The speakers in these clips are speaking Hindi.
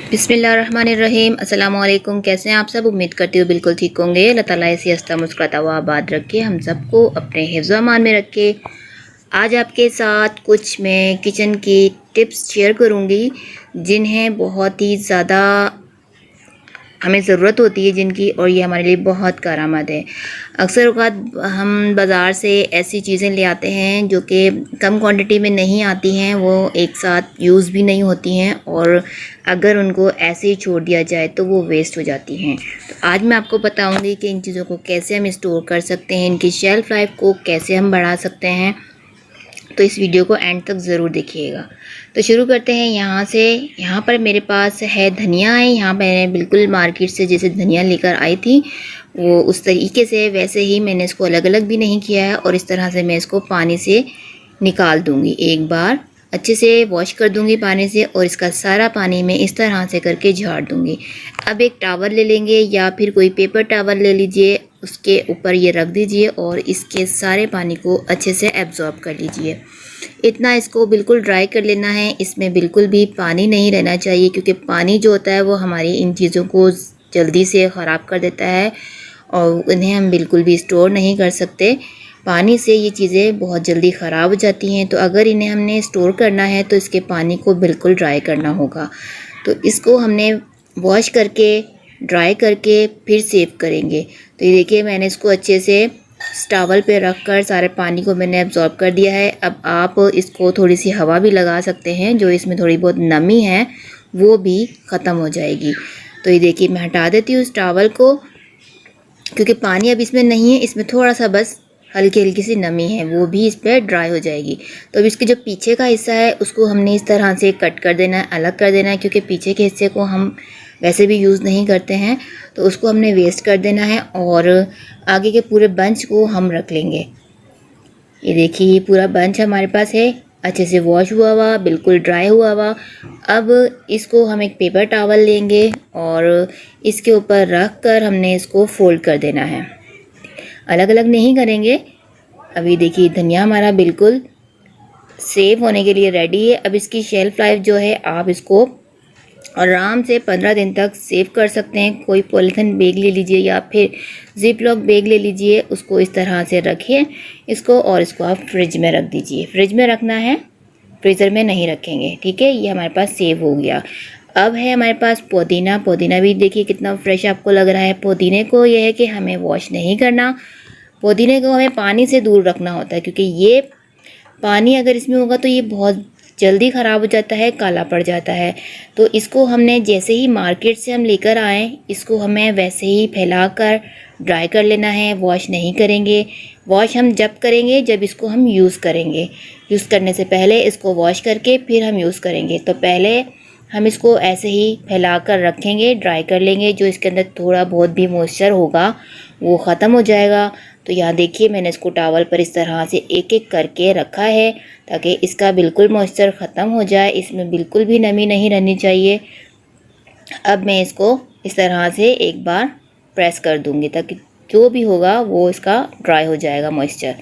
बिस्मिल्लाहिर्रहमानिर्रहीम। अस्सलाम वालेकुम। कैसे हैं आप सब? उम्मीद करती हूँ बिल्कुल ठीक होंगे। अल्लाह ताला ऐसी हंसता मुस्कुराता हुआ आबाद रखे, हम सबको अपने हिफ्ज़ अमान में रखे। आज आपके साथ कुछ मैं किचन की टिप्स शेयर करूँगी जिन्हें बहुत ही ज़्यादा हमें ज़रूरत होती है जिनकी, और ये हमारे लिए बहुत कारआमद है। अक्सर औक़ात हम बाज़ार से ऐसी चीज़ें ले आते हैं जो कि कम क्वांटिटी में नहीं आती हैं, वो एक साथ यूज़ भी नहीं होती हैं, और अगर उनको ऐसे ही छोड़ दिया जाए तो वो वेस्ट हो जाती हैं। तो आज मैं आपको बताऊंगी कि इन चीज़ों को कैसे हम स्टोर कर सकते हैं, इनकी शेल्फ़ लाइफ को कैसे हम बढ़ा सकते हैं। तो इस वीडियो को एंड तक ज़रूर देखिएगा। तो शुरू करते हैं यहाँ से। यहाँ पर मेरे पास है धनिया है। यहाँ मैंने बिल्कुल मार्केट से जैसे धनिया लेकर आई थी वो उस तरीके से, वैसे ही मैंने इसको अलग अलग भी नहीं किया है, और इस तरह से मैं इसको पानी से निकाल दूँगी। एक बार अच्छे से वॉश कर दूँगी पानी से, और इसका सारा पानी मैं इस तरह से करके झाड़ दूँगी। अब एक टावल ले लेंगे या फिर कोई पेपर टावल ले लीजिए, उसके ऊपर ये रख दीजिए और इसके सारे पानी को अच्छे से एब्ज़ॉर्ब कर लीजिए। इतना इसको बिल्कुल ड्राई कर लेना है। इसमें बिल्कुल भी पानी नहीं रहना चाहिए, क्योंकि पानी जो होता है वो हमारी इन चीज़ों को जल्दी से ख़राब कर देता है और इन्हें हम बिल्कुल भी स्टोर नहीं कर सकते। पानी से ये चीज़ें बहुत जल्दी ख़राब हो जाती हैं। तो अगर इन्हें हमने स्टोर करना है तो इसके पानी को बिल्कुल ड्राई करना होगा। तो इसको हमने वॉश करके ड्राई करके फिर सेव करेंगे। तो ये देखिए मैंने इसको अच्छे से टॉवल पे रख कर सारे पानी को मैंने एब्जॉर्ब कर दिया है। अब आप इसको थोड़ी सी हवा भी लगा सकते हैं, जो इसमें थोड़ी बहुत नमी है वो भी ख़त्म हो जाएगी। तो ये देखिए मैं हटा देती हूँ इस टॉवल को, क्योंकि पानी अब इसमें नहीं है, इसमें थोड़ा सा बस हल्की हल्की सी नमी है, वो भी इस पर ड्राई हो जाएगी। तो अब इसके जो पीछे का हिस्सा है उसको हमने इस तरह से कट कर देना है, अलग कर देना है, क्योंकि पीछे के हिस्से को हम वैसे भी यूज़ नहीं करते हैं, तो उसको हमने वेस्ट कर देना है। और आगे के पूरे बंच को हम रख लेंगे। ये देखिए ये पूरा बंच हमारे पास है, अच्छे से वॉश हुआ हुआ, बिल्कुल ड्राई हुआ हुआ। अब इसको हम एक पेपर टॉवल लेंगे और इसके ऊपर रख कर हमने इसको फोल्ड कर देना है। अलग अलग नहीं करेंगे। अभी देखिए धनिया हमारा बिल्कुल सेव होने के लिए रेडी है। अब इसकी शेल्फ़ लाइफ जो है, आप इसको आराम से 15 दिन तक सेव कर सकते हैं। कोई पॉलीथिन बैग ले लीजिए या फिर जिप लॉक बैग ले लीजिए, उसको इस तरह से रखिए इसको, और इसको आप फ्रिज में रख दीजिए। फ्रिज में रखना है, फ्रीज़र में नहीं रखेंगे, ठीक है। ये हमारे पास सेव हो गया। अब है हमारे पास पुदीना। पुदीना भी देखिए कितना फ्रेश आपको लग रहा है। पुदीने को यह है कि हमें वॉश नहीं करना, पुदीने को हमें पानी से दूर रखना होता है, क्योंकि ये पानी अगर इसमें होगा तो ये बहुत जल्दी ख़राब हो जाता है, काला पड़ जाता है। तो इसको हमने जैसे ही मार्केट से हम लेकर आए, इसको हमें वैसे ही फैलाकर ड्राई कर लेना है, वॉश नहीं करेंगे। वॉश हम जब करेंगे जब इसको हम यूज़ करेंगे। यूज़ करने से पहले इसको वॉश करके फिर हम यूज़ करेंगे। तो पहले हम इसको ऐसे ही फैलाकर रखेंगे, ड्राई कर लेंगे। जो इसके अंदर थोड़ा बहुत भी मॉइस्चर होगा वो ख़त्म हो जाएगा। तो यहाँ देखिए मैंने इसको टॉवल पर इस तरह से एक एक करके रखा है, ताकि इसका बिल्कुल मॉइस्चर ख़त्म हो जाए, इसमें बिल्कुल भी नमी नहीं रहनी चाहिए। अब मैं इसको इस तरह से एक बार प्रेस कर दूँगी, ताकि जो भी होगा वो इसका ड्राई हो जाएगा मॉइस्चर।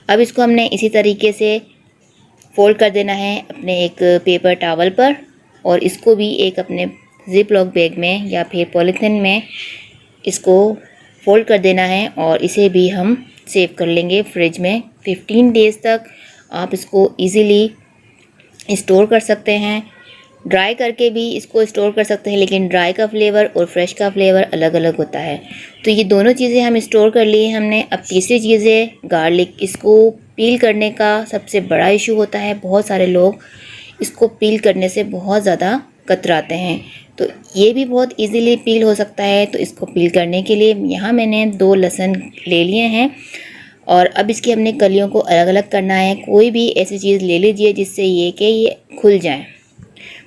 अब इसको हमने इसी तरीके से फोल्ड कर देना है अपने एक पेपर टॉवल पर, और इसको भी एक अपने जिप लॉक बैग में या फिर पॉलीथिन में इसको फोल्ड कर देना है, और इसे भी हम सेव कर लेंगे फ्रिज में। 15 डेज़ तक आप इसको इजीली स्टोर कर सकते हैं। ड्राई करके भी इसको स्टोर कर सकते हैं, लेकिन ड्राई का फ्लेवर और फ्रेश का फ्लेवर अलग अलग होता है। तो ये दोनों चीज़ें हम स्टोर कर ली हमने। अब तीसरी चीज़ है गार्लिक। इसको पील करने का सबसे बड़ा इशू होता है। बहुत सारे लोग इसको पील करने से बहुत ज़्यादा कतराते हैं, तो ये भी बहुत इजीली पील हो सकता है। तो इसको पील करने के लिए यहाँ मैंने 2 लहसुन ले लिए हैं, और अब इसकी हमने कलियों को अलग अलग करना है। कोई भी ऐसी चीज़ ले लीजिए जिससे ये कि ये खुल जाए।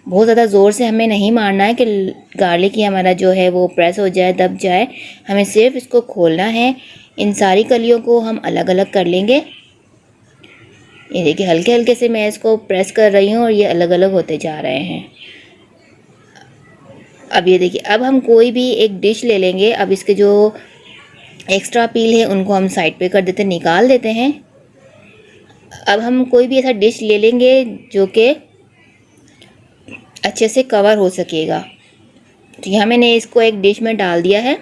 बहुत ज़्यादा ज़ोर से हमें नहीं मारना है कि गार्लिक ही हमारा जो है वो प्रेस हो जाए, दब जाए। हमें सिर्फ इसको खोलना है। इन सारी कलियों को हम अलग अलग कर लेंगे। ये देखिए हल्के हल्के से मैं इसको प्रेस कर रही हूँ और ये अलग अलग होते जा रहे हैं। अब ये देखिए, अब हम कोई भी एक डिश ले लेंगे। अब इसके जो एक्स्ट्रा पील है उनको हम साइड पे कर देते, निकाल देते हैं। अब हम कोई भी ऐसा डिश ले लेंगे जो कि अच्छे से कवर हो सकेगा। तो यहाँ मैंने इसको एक डिश में डाल दिया है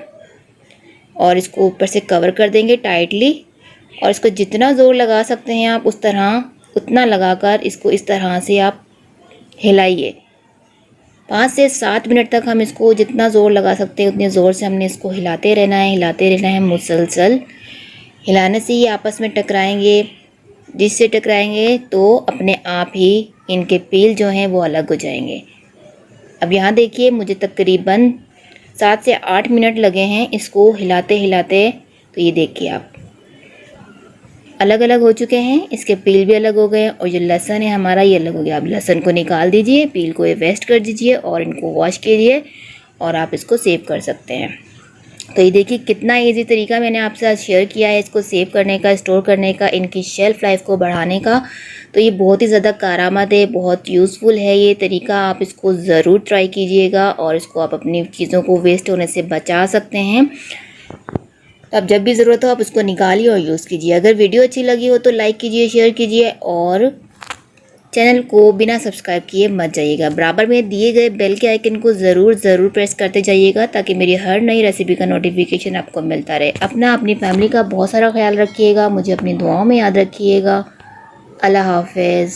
और इसको ऊपर से कवर कर देंगे टाइटली। और इसको जितना ज़ोर लगा सकते हैं आप उस तरह उतना लगाकर इसको इस तरह से आप हिलाइए। 5 से 7 मिनट तक हम इसको जितना ज़ोर लगा सकते हैं उतने ज़ोर से हमने इसको हिलाते रहना है मुसलसल। हिलाने से ये आपस में टकराएंगे, जिससे टकराएंगे तो अपने आप ही इनके पील जो हैं वो अलग हो जाएंगे। अब यहाँ देखिए मुझे तकरीबन 7 से 8 मिनट लगे हैं इसको हिलाते हिलाते। तो ये देखिए आप अलग अलग हो चुके हैं, इसके पील भी अलग हो गए और जो लहसुन है हमारा ये अलग हो गया। अब लहसुन को निकाल दीजिए, पील को वेस्ट कर दीजिए और इनको वॉश कीजिए और आप इसको सेव कर सकते हैं। तो ये देखिए कितना इजी तरीका मैंने आपसे आज शेयर किया है इसको सेव करने का, स्टोर करने का, इनकी शेल्फ़ लाइफ को बढ़ाने का। तो ये बहुत ही ज़्यादा कारआमद है, बहुत यूज़फुल है ये तरीका। आप इसको ज़रूर ट्राई कीजिएगा और इसको आप अपनी चीज़ों को वेस्ट होने से बचा सकते हैं। तो अब जब भी ज़रूरत हो आप उसको निकालिए और यूज़ कीजिए। अगर वीडियो अच्छी लगी हो तो लाइक कीजिए, शेयर कीजिए और चैनल को बिना सब्सक्राइब किए मत जाइएगा। बराबर में दिए गए बेल के आइकन को ज़रूर प्रेस करते जाइएगा ताकि मेरी हर नई रेसिपी का नोटिफिकेशन आपको मिलता रहे। अपनी फैमिली का बहुत सारा ख्याल रखिएगा, मुझे अपनी दुआओं में याद रखिएगा। अल्लाह हाफ़िज़।